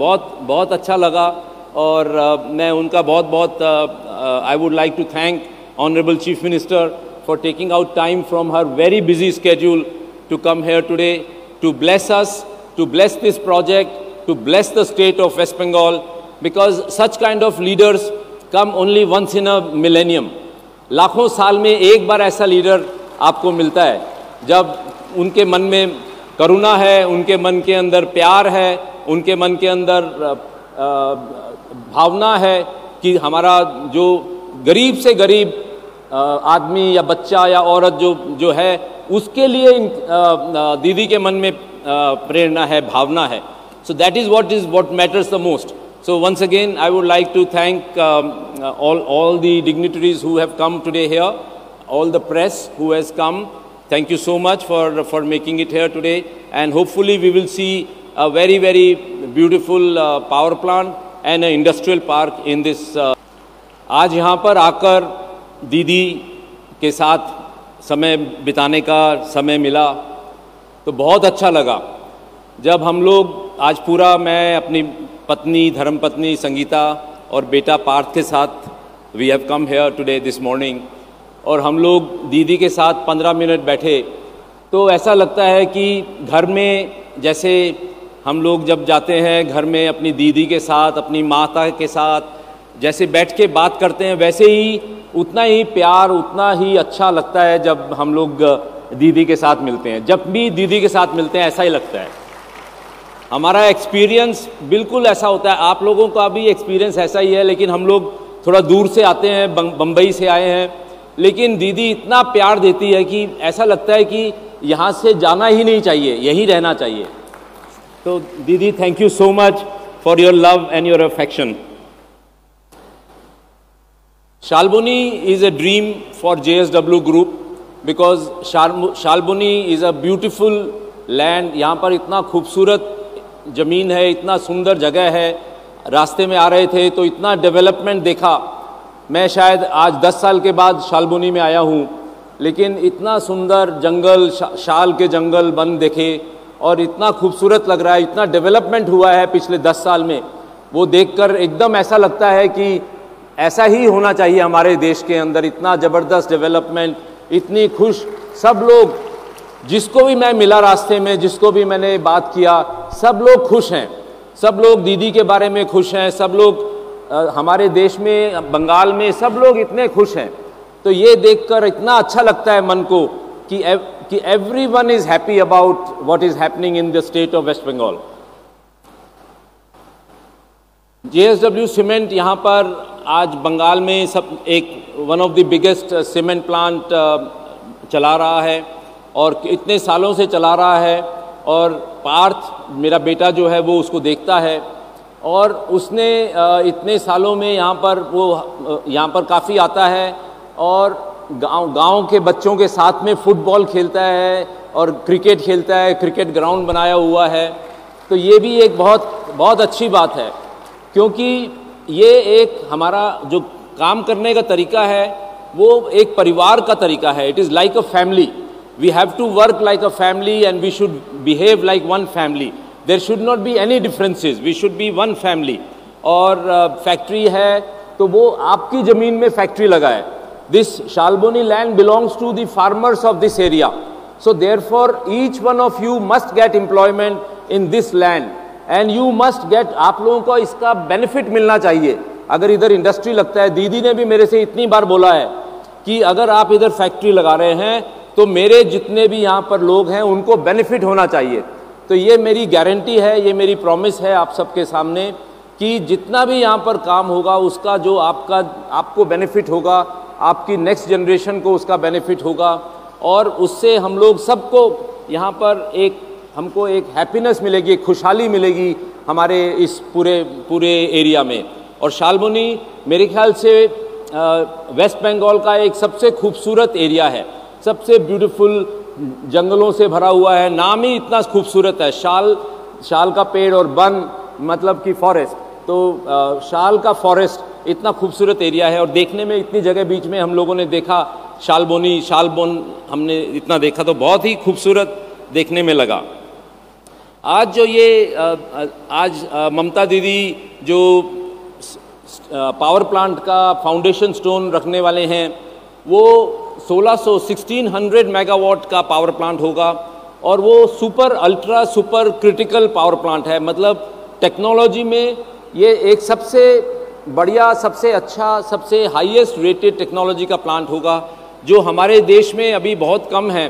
बहुत बहुत अच्छा लगा और मैं उनका बहुत बहुत I would like to thank honourable chief minister for taking out time from her very busy schedule to come here today to bless us, to bless this project, to bless the state of West Bengal, because such kind of leaders come only once in a millennium. लाखों साल में एक बार ऐसा leader आपको मिलता है जब उनके मन में करुणा है, उनके मन के अंदर प्यार है, उनके मन के अंदर भावना है कि हमारा जो गरीब से गरीब आदमी या बच्चा या औरत जो है उसके लिए दीदी के मन में प्रेरणा है, भावना है. So that is what matters the most. So once again I would like to thank all the dignitaries who have come today here, all the press who has come. Thank you so much for making it here today, and hopefully we will see a very very beautiful power plant and an industrial park in this. आज यहाँ पर आकर दीदी के साथ समय बिताने का समय मिला तो बहुत अच्छा लगा. जब हम लोग आज पूरा मैं अपनी पत्नी धर्मपत्नी संगीता और बेटा पार्थ के साथ we have come here today this morning और हम लोग दीदी के साथ 15 मिनट बैठे तो ऐसा लगता है कि घर में जैसे हम लोग जब जाते हैं घर में अपनी दीदी के साथ अपनी माता के साथ जैसे बैठ के बात करते हैं वैसे ही उतना ही प्यार उतना ही अच्छा लगता है जब हम लोग दीदी के साथ मिलते हैं. जब भी दीदी के साथ मिलते हैं ऐसा ही लगता है. हमारा एक्सपीरियंस बिल्कुल ऐसा होता है. आप लोगों का भी एक्सपीरियंस ऐसा ही है, लेकिन हम लोग थोड़ा दूर से आते हैं, बम्बई से आए हैं, लेकिन दीदी इतना प्यार देती है कि ऐसा लगता है कि यहाँ से जाना ही नहीं चाहिए, यहीं रहना चाहिए. तो दीदी thank you so much for your love and your affection. Shalboni is a dream for JSW Group because Shalboni is a beautiful land. यहाँ पर इतना खूबसूरत ज़मीन है, इतना सुंदर जगह है. रास्ते में आ रहे थे तो इतना डेवलपमेंट देखा. मैं शायद आज 10 साल के बाद शालबनी में आया हूँ, लेकिन इतना सुंदर जंगल, शाल के जंगल वन देखे और इतना खूबसूरत लग रहा है. इतना डेवलपमेंट हुआ है पिछले 10 साल में, वो देखकर एकदम ऐसा लगता है कि ऐसा ही होना चाहिए हमारे देश के अंदर. इतना ज़बरदस्त डेवलपमेंट, इतनी खुश सब लोग. जिसको भी मैं मिला रास्ते में, जिसको भी मैंने बात किया, सब लोग खुश हैं. सब लोग दीदी के बारे में खुश हैं. सब लोग हमारे देश में, बंगाल में सब लोग इतने खुश हैं. तो ये देखकर इतना अच्छा लगता है मन को कि everyone is happy about what is happening in the state of West Bengal. JSW cement यहाँ पर आज बंगाल में सब एक one of the biggest cement plant चला रहा है और इतने सालों से चला रहा है. और पार्थ मेरा बेटा जो है वो उसको देखता है और उसने इतने सालों में यहाँ पर काफ़ी आता है और गांव के बच्चों के साथ में फुटबॉल खेलता है और क्रिकेट खेलता है. क्रिकेट ग्राउंड बनाया हुआ है. तो ये भी एक बहुत अच्छी बात है, क्योंकि ये एक हमारा जो काम करने का तरीका है वो एक परिवार का तरीका है. It is like a family. We have to work like a family and we should behave like one family. There should not be any differences. We should be one family. और फैक्ट्री है तो वो आपकी ज़मीन में factory लगा है. This Salboni land belongs to the farmers of this area. So therefore each one of you must get employment in this land and you must gate. आप लोगों को इसका बेनिफिट मिलना चाहिए. अगर इधर इंडस्ट्री लगता है, दीदी ने भी मेरे से इतनी बार बोला है कि अगर आप इधर फैक्ट्री लगा रहे हैं तो मेरे जितने भी यहाँ पर लोग हैं उनको बेनिफिट होना चाहिए. तो ये मेरी गारंटी है, ये मेरी प्रॉमिस है आप सबके सामने कि जितना भी यहाँ पर काम होगा उसका जो आपको बेनिफिट होगा, आपकी नेक्स्ट जनरेशन को उसका बेनिफिट होगा और उससे हम लोग सबको यहाँ पर हमको एक हैप्पीनेस मिलेगी, एक खुशहाली मिलेगी हमारे इस पूरे एरिया में. और शालबनी मेरे ख्याल से वेस्ट बंगाल का एक सबसे खूबसूरत एरिया है. सबसे ब्यूटीफुल जंगलों से भरा हुआ है. नाम ही इतना खूबसूरत है, शाल का पेड़ और वन मतलब कि फॉरेस्ट. तो शाल का फॉरेस्ट इतना खूबसूरत एरिया है और देखने में इतनी जगह बीच में हम लोगों ने देखा. शालबोन हमने इतना देखा तो बहुत ही खूबसूरत देखने में लगा. आज जो ये आज ममता दीदी जो पावर प्लांट का फाउंडेशन स्टोन रखने वाले हैं, वो 1600 मेगावाट का पावर प्लांट होगा और वो super ultra super critical power plant है। मतलब टेक्नोलॉजी में ये एक सबसे बढ़िया, सबसे अच्छा, सबसे हाईएस्ट रेटेड टेक्नोलॉजी का प्लांट होगा, जो हमारे देश में अभी बहुत कम है।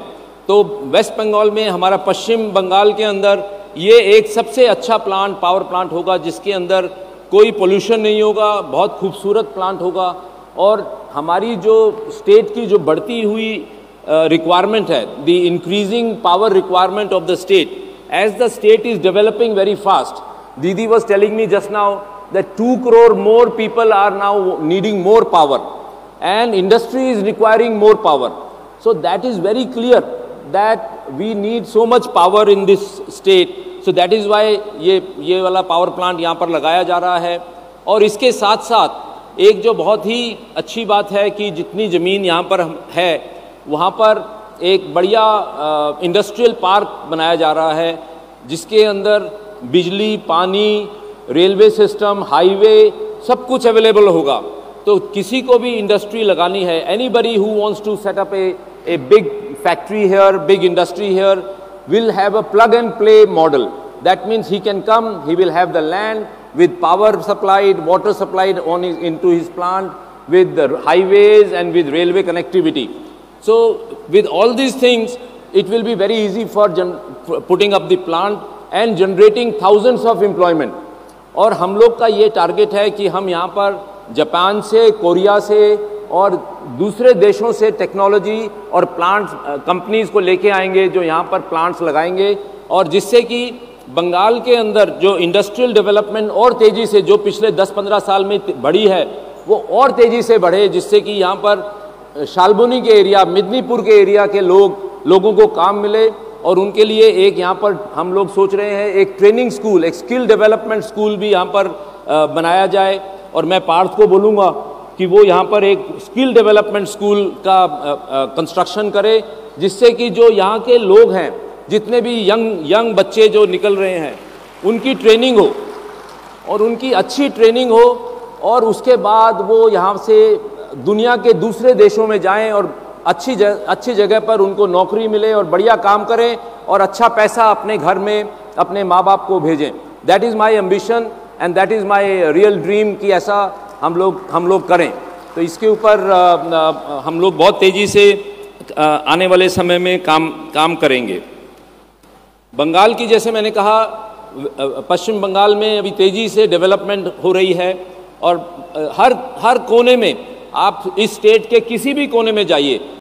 तो वेस्ट बंगाल में, हमारा पश्चिम बंगाल के अंदर ये एक सबसे अच्छा प्लांट, पावर प्लांट होगा, जिसके अंदर कोई पोल्यूशन नहीं होगा, बहुत खूबसूरत प्लांट होगा। और हमारी जो स्टेट की जो बढ़ती हुई रिक्वायरमेंट है, the increasing power requirement of the state, as the state is developing very fast. Didi was telling me just now that 2 crore more people are now needing more power and industry is requiring more power. So that is very clear that we need so much power in this state. So that is why ये वाला power plant यहाँ पर लगाया जा रहा है। और इसके साथ साथ एक जो बहुत ही अच्छी बात है कि जितनी ज़मीन यहाँ पर है, वहाँ पर एक बढ़िया इंडस्ट्रियल पार्क बनाया जा रहा है, जिसके अंदर बिजली, पानी, रेलवे सिस्टम, हाईवे, सब कुछ अवेलेबल होगा। तो किसी को भी इंडस्ट्री लगानी है, anybody who wants to set up a big factory here, big industry here, will have a plug and play model. That means he can come, he will have the land with power supplied, water supplied into his plant, with the highways and with railway connectivity. So with all these things, it will be very easy for putting up the plant and generating thousands of employment. और हम लोग का ये target है कि हम यहाँ पर जापान से, कोरिया से और दूसरे देशों से टेक्नोलॉजी और प्लांट्स, कंपनीज को लेके आएंगे, जो यहाँ पर प्लांट्स लगाएंगे, और जिससे कि बंगाल के अंदर जो इंडस्ट्रियल डेवलपमेंट और तेज़ी से, जो पिछले 10-15 साल में बढ़ी है, वो और तेज़ी से बढ़े, जिससे कि यहाँ पर शालबनी के एरिया, मिदनीपुर के एरिया के लोगों को काम मिले। और उनके लिए एक यहाँ पर हम लोग सोच रहे हैं एक ट्रेनिंग स्कूल, एक स्किल डेवलपमेंट स्कूल भी यहाँ पर बनाया जाए। और मैं पार्थ को बोलूँगा कि वो यहाँ पर एक स्किल डेवलपमेंट स्कूल का कंस्ट्रक्शन करे, जिससे कि जो यहाँ के लोग हैं, जितने भी यंग बच्चे जो निकल रहे हैं, उनकी ट्रेनिंग हो, और उनकी अच्छी ट्रेनिंग हो, और उसके बाद वो यहाँ से दुनिया के दूसरे देशों में जाएं और अच्छी जगह पर उनको नौकरी मिले और बढ़िया काम करें और अच्छा पैसा अपने घर में अपने माँ बाप को भेजें। That is my ambition and that is my real dream कि ऐसा हम लोग करें। तो इसके ऊपर हम लोग बहुत तेज़ी से आने वाले समय में काम करेंगे। बंगाल की, जैसे मैंने कहा, पश्चिम बंगाल में अभी तेज़ी से डेवलपमेंट हो रही है, और हर कोने में, आप इस स्टेट के किसी भी कोने में जाइए,